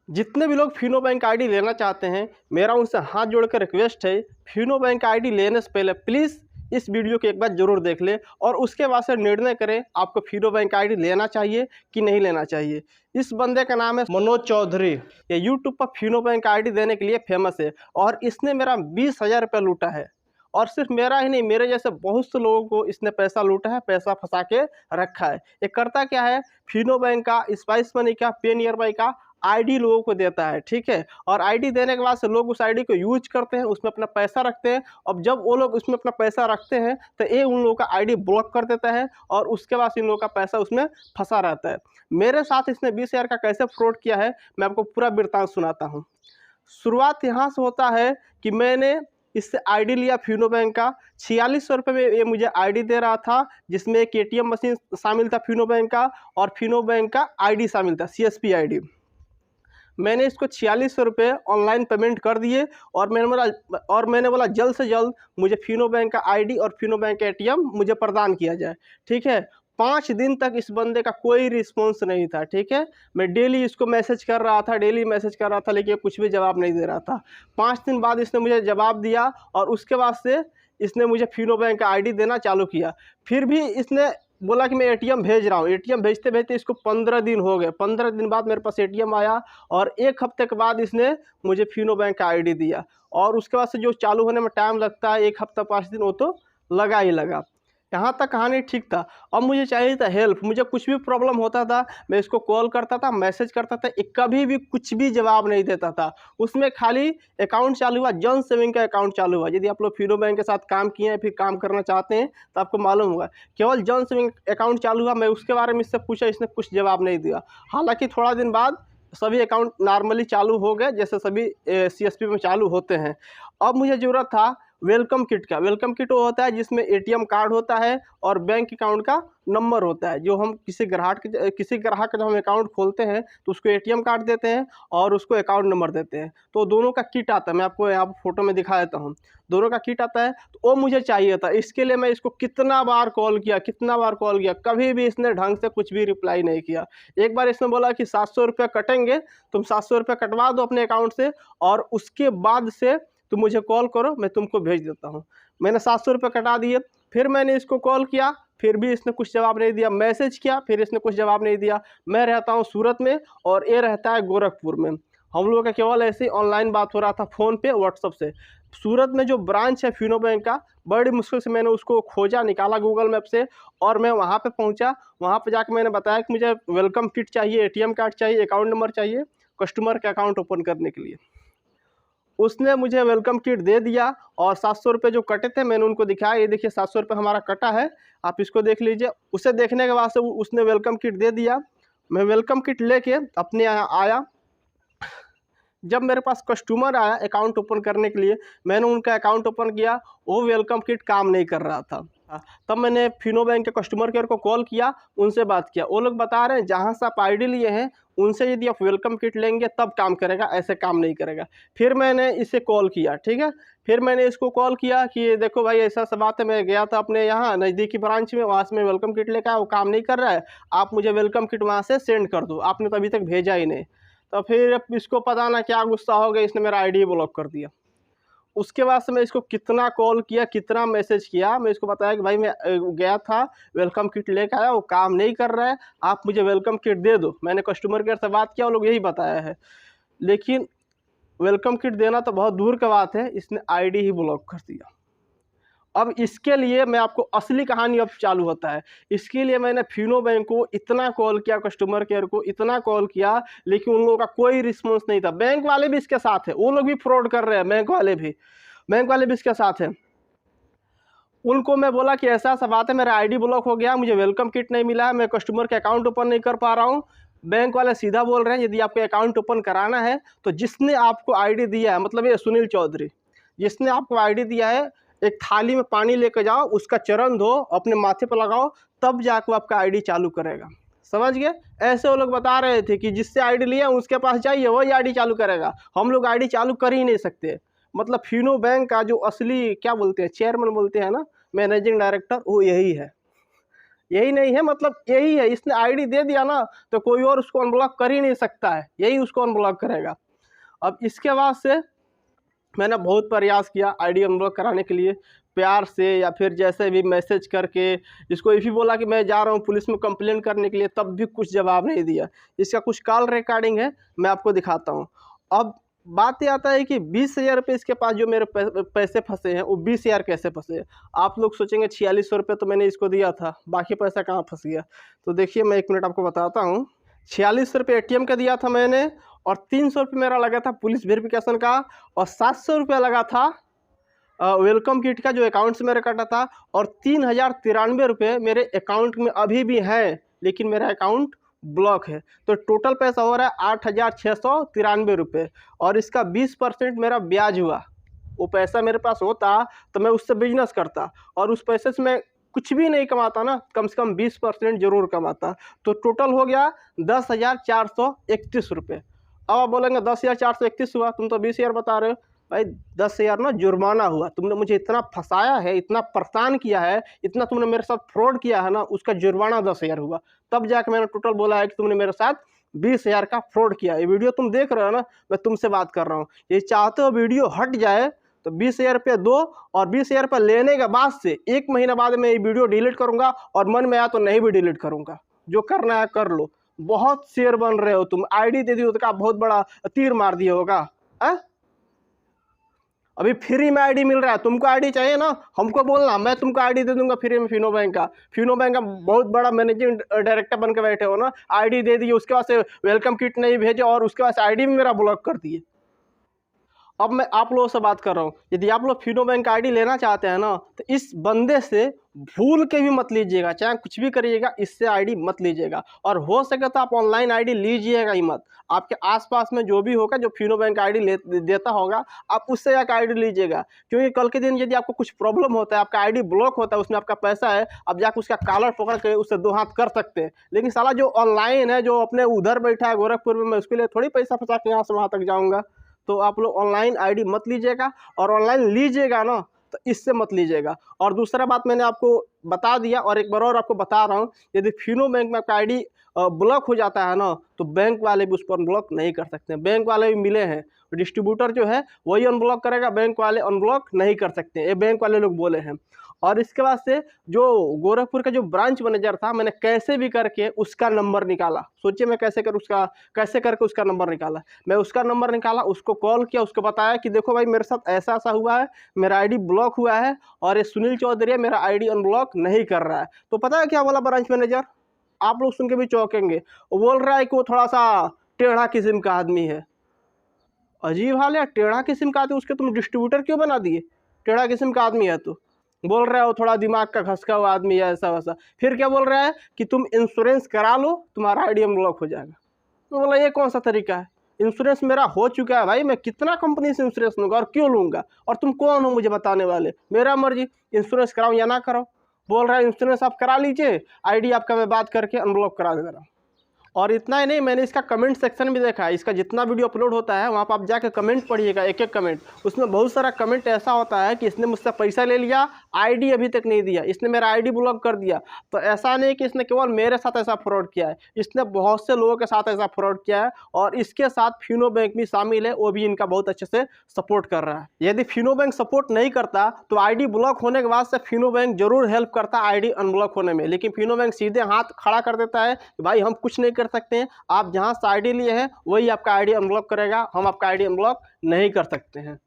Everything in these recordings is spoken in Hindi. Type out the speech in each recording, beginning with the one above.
जितने भी लोग फिनो बैंक आईडी लेना चाहते हैं, मेरा उनसे हाथ जोड़कर रिक्वेस्ट है, फिनो बैंक आईडी लेने से पहले प्लीज़ इस वीडियो को एक बार ज़रूर देख लें और उसके बाद से निर्णय करें आपको फिनो बैंक आईडी लेना चाहिए कि नहीं लेना चाहिए। इस बंदे का नाम है मनोज चौधरी। ये यूट्यूब पर फिनो बैंक आईडी देने के लिए फेमस है और इसने मेरा 20,000 रुपये लूटा है। और सिर्फ मेरा ही नहीं, मेरे जैसे बहुत से लोगों को इसने पैसा लूटा है, पैसा फंसा के रखा है। ये करता क्या है, फिनो बैंक का, स्पाइस मनी का, पे नियर बाई का आईडी लोगों को देता है, ठीक है। और आईडी देने के बाद से लोग उस आईडी को यूज करते हैं, उसमें अपना पैसा रखते हैं। अब जब वो लोग उसमें अपना पैसा रखते हैं तो ये उन लोगों का आईडी ब्लॉक कर देता है और उसके बाद इन लोगों का पैसा उसमें फंसा रहता है। मेरे साथ इसने 20,000 का कैसे फ्रॉड किया है, मैं आपको पूरा वृत्तांत सुनाता हूँ। शुरुआत यहाँ से होता है कि मैंने इससे आईडी लिया फिनो बैंक का। 4600 रुपये में ये मुझे आईडी दे रहा था, जिसमें एक एटीएम मशीन शामिल था फिनो बैंक का और फिनो बैंक का आईडी शामिल था, सीएसपी आईडी। मैंने इसको 4600 रुपये ऑनलाइन पेमेंट कर दिए और मैंने बोला जल्द से जल्द मुझे फिनो बैंक का आईडी और फिनो बैंक का एटीएम मुझे प्रदान किया जाए, ठीक है। 5 दिन तक इस बंदे का कोई रिस्पॉन्स नहीं था, ठीक है। मैं डेली इसको मैसेज कर रहा था, लेकिन ये कुछ भी जवाब नहीं दे रहा था। 5 दिन बाद इसने मुझे जवाब दिया और उसके बाद से इसने मुझे फिनो बैंक का आईडी देना चालू किया। फिर भी इसने बोला कि मैं एटीएम भेज रहा हूँ। एटीएम भेजते भेजते इसको 15 दिन हो गए। 15 दिन बाद मेरे पास एटीएम आया और 1 हफ्ते के बाद इसने मुझे फिनो बैंक का आईडी दिया। और उसके बाद से जो चालू होने में टाइम लगता है, 1 हफ्ता 5 दिन, वो तो लगा ही लगा। यहाँ तक कहानी ठीक था। अब मुझे चाहिए था हेल्प। मुझे कुछ भी प्रॉब्लम होता था, मैं इसको कॉल करता था, मैसेज करता था, कभी भी कुछ भी जवाब नहीं देता था। उसमें खाली अकाउंट चालू हुआ, जन सेविंग का अकाउंट चालू हुआ। यदि आप लोग फिनो बैंक के साथ काम किए हैं, फिर काम करना चाहते हैं, तो आपको मालूम होगा, केवल जन सेविंग अकाउंट चालू हुआ। मैं उसके बारे में इससे पूछा, इसने कुछ जवाब नहीं दिया। हालांकि थोड़ा दिन बाद सभी अकाउंट नॉर्मली चालू हो गए, जैसे सभी सीएसपी में चालू होते हैं। अब मुझे ज़रूरत था वेलकम किट का। वेलकम किट वो होता है जिसमें एटीएम कार्ड होता है और बैंक अकाउंट का नंबर होता है। जो हम किसी ग्राहक का जब हम अकाउंट खोलते हैं तो उसको एटीएम कार्ड देते हैं और उसको अकाउंट नंबर देते हैं। तो दोनों का किट आता है, मैं आपको यहाँ फोटो में दिखा देता हूँ। दोनों का किट आता है, तो वो मुझे चाहिए था। इसके लिए मैं इसको कितना बार कॉल किया, कभी भी इसने ढंग से कुछ भी रिप्लाई नहीं किया। एक बार इसने बोला कि 700 रुपये कटेंगे, तुम 700 रुपये कटवा दो अपने अकाउंट से और उसके बाद से तुम मुझे कॉल करो, मैं तुमको भेज देता हूँ। मैंने 700 रुपये कटा दिए। फिर मैंने इसको कॉल किया, फिर भी इसने कुछ जवाब नहीं दिया। मैसेज किया, फिर इसने कुछ जवाब नहीं दिया। मैं रहता हूँ सूरत में और ये रहता है गोरखपुर में। हम लोगों का केवल ऐसे ही ऑनलाइन बात हो रहा था, फ़ोन पे, व्हाट्सअप से। सूरत में जो ब्रांच है फिनो बैंक का, बड़ी मुश्किल से मैंने उसको खोजा, निकाला गूगल मैप से और मैं वहाँ पे पहुँचा। वहाँ पे जाकर मैंने बताया कि मुझे वेलकम किट चाहिए, एटीएम कार्ड चाहिए, अकाउंट नंबर चाहिए कस्टमर का अकाउंट ओपन करने के लिए। उसने मुझे वेलकम किट दे दिया और 700 रुपये जो कटे थे मैंने उनको दिखाया, ये देखिए 700 रुपये हमारा कटा है, आप इसको देख लीजिए। उसे देखने के बाद से उसने वेलकम किट दे दिया। मैं वेलकम किट लेके अपने यहाँ आया। जब मेरे पास कस्टमर आया अकाउंट ओपन करने के लिए, मैंने उनका अकाउंट ओपन किया, वो वेलकम किट काम नहीं कर रहा था। तब मैंने फिनो बैंक के कस्टमर केयर को कॉल किया, उनसे बात किया। वो लोग बता रहे हैं जहाँ से आप आईडी लिए हैं उनसे यदि आप वेलकम किट लेंगे तब काम करेगा, ऐसे काम नहीं करेगा। फिर मैंने इसे कॉल किया, ठीक है। फिर मैंने इसको कॉल किया कि देखो भाई ऐसा सा बात है, मैं गया था अपने यहाँ नज़दीकी ब्रांच में, वहाँ से मैं वेलकम किट लेकर आया, वो काम नहीं कर रहा है, आप मुझे वेलकम किट वहाँ से सेंड कर दो, आपने तो अभी तक भेजा ही नहीं। तो फिर इसको पता ना क्या गुस्सा हो गया, इसने मेरा आईडी ब्लॉक कर दिया। उसके बाद से मैं इसको कितना कॉल किया, कितना मैसेज किया, मैं इसको बताया कि भाई मैं गया था वेलकम किट लेकर आया, वो काम नहीं कर रहा है, आप मुझे वेलकम किट दे दो। मैंने कस्टमर केयर से बात किया, वो लोग यही बताया है। लेकिन वेलकम किट देना तो बहुत दूर की बात है, इसने आईडी ही ब्लॉक कर दिया। अब इसके लिए मैं आपको असली कहानी अब चालू होता है। इसके लिए मैंने फिनो बैंक को इतना कॉल किया, कस्टमर केयर को इतना कॉल किया, लेकिन उन लोगों का कोई रिस्पॉन्स नहीं था। बैंक वाले भी इसके साथ है, वो लोग भी फ्रॉड कर रहे हैं, बैंक वाले भी इसके साथ हैं। उनको मैं बोला कि ऐसा सा बात है, मेरा आईडी ब्लॉक हो गया, मुझे वेलकम किट नहीं मिला, मैं कस्टमर के अकाउंट ओपन नहीं कर पा रहा हूँ। बैंक वाले सीधा बोल रहे हैं यदि आपको अकाउंट ओपन कराना है तो जिसने आपको आईडी दिया है, मतलब ये सुनील चौधरी, जिसने आपको आईडी दिया है, एक थाली में पानी लेकर जाओ, उसका चरण धो, अपने माथे पर लगाओ, तब जाकर आपका आईडी चालू करेगा। समझ गए? ऐसे वो लोग बता रहे थे कि जिससे आईडी लिया उसके पास जाइए, वही आईडी चालू करेगा। हम लोग आईडी चालू कर ही नहीं सकते। मतलब फिनो बैंक का जो असली क्या बोलते हैं, चेयरमैन बोलते हैं ना, मैनेजिंग डायरेक्टर, वो यही है। यही नहीं है, मतलब यही है, इसने आईडी दे दिया ना तो कोई और उसको अनब्लॉक कर ही नहीं सकता है, यही उसको अनब्लॉक करेगा। अब इसके बाद से मैंने बहुत प्रयास किया आईडी अनब्लॉक कराने के लिए, प्यार से या फिर जैसे भी मैसेज करके, इसको ये भी बोला कि मैं जा रहा हूँ पुलिस में कंप्लेंट करने के लिए, तब भी कुछ जवाब नहीं दिया। इसका कुछ कॉल रिकॉर्डिंग है, मैं आपको दिखाता हूँ। अब बात ये आता है कि 20,000 रुपये इसके पास जो मेरे पैसे फंसे हैं, वो 20,000 कैसे फंसे? आप लोग सोचेंगे 4600 रुपये तो मैंने इसको दिया था, बाकी पैसा कहाँ फंस गया? तो देखिए मैं 1 मिनट आपको बताता हूँ। 4600 रुपये ATM का दिया था मैंने, और 300 रुपये मेरा लगा था पुलिस वेरिफिकेशन का, और 700 रुपया लगा था वेलकम किट का जो अकाउंट से मेरा कटा था, और 3093 रुपये मेरे अकाउंट में अभी भी हैं, लेकिन मेरा अकाउंट ब्लॉक है। तो टोटल पैसा हो रहा है 8,693 रुपये, और इसका 20% मेरा ब्याज हुआ। वो पैसा मेरे पास होता तो मैं उससे बिजनेस करता, और उस पैसे से मैं कुछ भी नहीं कमाता ना, कम से कम 20% जरूर कमाता। तो टोटल हो गया 10,431 रुपये। अब आप बोलेंगे 10,431 हुआ, तुम तो 20,000 बता रहे हो। भाई 10,000 ना जुर्माना हुआ, तुमने मुझे इतना फंसाया है, इतना परेशान किया है, इतना तुमने मेरे साथ फ्रॉड किया है ना, उसका जुर्माना 10,000 हुआ। तब जाकर मैंने टोटल बोला है कि तुमने मेरे साथ 20,000 का फ्रॉड किया। ये वीडियो तुम देख रहे हो ना, मैं तुमसे बात कर रहा हूँ। ये चाहते हो वीडियो हट जाए तो 20,000 रुपये दो, और 20,000 रुपये लेने के बाद से 1 महीना बाद मैं ये वीडियो डिलीट करूँगा, और मन में आया तो नहीं भी डिलीट करूँगा। जो करना है कर लो। बहुत शेयर बन रहे हो तुम, आईडी दे दी हो तो बहुत बड़ा तीर मार दिया होगा। अभी फ्री में आईडी मिल रहा है, तुमको आईडी चाहिए ना, हमको बोलना, मैं तुमको आईडी दे दूंगा फ्री में। फिनो बैंक का बहुत बड़ा मैनेजिंग डायरेक्टर बन के बैठे हो ना, आईडी दे दिए, उसके बाद से वेलकम किट नहीं भेजे, और उसके बाद से आईडी भी मेरा ब्लॉक कर दिए। अब मैं आप लोगों से बात कर रहा हूँ, यदि आप लोग फिनो बैंक आईडी लेना चाहते हैं ना, तो इस बंदे से भूल के भी मत लीजिएगा, चाहे कुछ भी करिएगा, इससे आईडी मत लीजिएगा। और हो सके तो आप ऑनलाइन आईडी लीजिएगा ही मत। आपके आसपास में जो भी होगा जो फिनो बैंक आईडी देता होगा, आप उससे जाकर आईडी लीजिएगा। क्योंकि कल के दिन यदि आपको कुछ प्रॉब्लम होता है, आपका आईडी ब्लॉक होता है, उसमें आपका पैसा है, आप जाकर उसका कॉलर पकड़ के उससे 2 हाथ कर सकते हैं। लेकिन साला जो ऑनलाइन है, जो अपने उधर बैठा है गोरखपुर में, मैं उसके लिए थोड़ी पैसा फंसा के यहाँ से वहाँ तक जाऊँगा। तो आप लोग ऑनलाइन आईडी मत लीजिएगा, और ऑनलाइन लीजिएगा ना तो इससे मत लीजिएगा। और दूसरा बात मैंने आपको बता दिया, और एक बार और आपको बता रहा हूँ, यदि फिनो बैंक में आपका आईडी ब्लॉक हो जाता है ना, तो बैंक वाले भी उस पर अनब्लॉक नहीं कर सकते। बैंक वाले भी मिले हैं, डिस्ट्रीब्यूटर जो है वही अनब्लॉक करेगा, बैंक वाले अनब्लॉक नहीं कर सकते, ये बैंक वाले लोग बोले हैं। और इसके बाद से जो गोरखपुर का जो ब्रांच मैनेजर था, मैंने कैसे भी करके उसका नंबर निकाला। सोचिए मैं कैसे करके उसका नंबर निकाला। मैं उसका नंबर निकाला, उसको कॉल किया, उसको बताया कि देखो भाई मेरे साथ ऐसा ऐसा हुआ है, मेरा आईडी ब्लॉक हुआ है, और ये सुनील चौधरी मेरा आईडी अनब्लॉक नहीं कर रहा है। तो पता है क्या बोला ब्रांच मैनेजर? आप लोग सुन के भी चौंकेंगे। वो बोल रहा है कि वो थोड़ा सा टेढ़ा किस्म का आदमी है। अजीब हाल है, टेढ़ा किस्म का आदमी, उसके तुम डिस्ट्रीब्यूटर क्यों बना दिए? टेढ़ा किस्म का आदमी है तो बोल रहा है वो थोड़ा दिमाग का घसका हुआ आदमी है, ऐसा वैसा। फिर क्या बोल रहा है कि तुम इंश्योरेंस करा लो, तुम्हारा आईडी अनब्लॉक हो जाएगा। तो बोला ये कौन सा तरीका है? इंश्योरेंस मेरा हो चुका है भाई, मैं कितना कंपनी से इंश्योरेंस लूँगा, और क्यों लूँगा, और तुम कौन हो मुझे बताने वाले? मेरा मर्जी, इंश्योरेंस कराओ या ना कराओ। बोल रहा है इंश्योरेंस आप करा लीजिए, आईडी आपका मैं बात करके अनब्लॉक करा दे रहा हूँ। और इतना ही नहीं, मैंने इसका कमेंट सेक्शन भी देखा है। इसका जितना वीडियो अपलोड होता है वहाँ पर आप जाकर कमेंट पढ़िएगा, एक एक कमेंट। उसमें बहुत सारा कमेंट ऐसा होता है कि इसने मुझसे पैसा ले लिया, आईडी अभी तक नहीं दिया, इसने मेरा आईडी ब्लॉक कर दिया। तो ऐसा नहीं कि इसने केवल मेरे साथ ऐसा फ्रॉड किया है, इसने बहुत से लोगों के साथ ऐसा फ्रॉड किया है, और इसके साथ फिनो बैंक भी शामिल है, वो भी इनका बहुत अच्छे से सपोर्ट कर रहा है। यदि फिनो बैंक सपोर्ट नहीं करता तो आईडी ब्लॉक होने के बाद से फिनो बैंक जरूर हेल्प करता आईडी अनब्लॉक होने में, लेकिन फिनो बैंक सीधे हाथ खड़ा कर देता है कि भाई हम कुछ नहीं कर सकते हैं, आप जहां से आईडी लिए हैं वही आपका आईडी अनब्लॉक करेगा, हम आपका आईडी अनब्लॉक नहीं कर सकते हैं।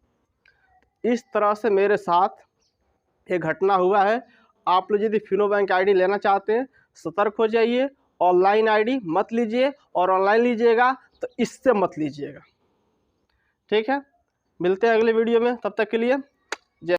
इस तरह से मेरे साथ एक घटना हुआ है। आप लोग यदि फिनो बैंक आईडी लेना चाहते हैं, सतर्क हो जाइए, ऑनलाइन आईडी मत लीजिए, और ऑनलाइन लीजिएगा तो इससे मत लीजिएगा। ठीक है, मिलते हैं अगले वीडियो में, तब तक के लिए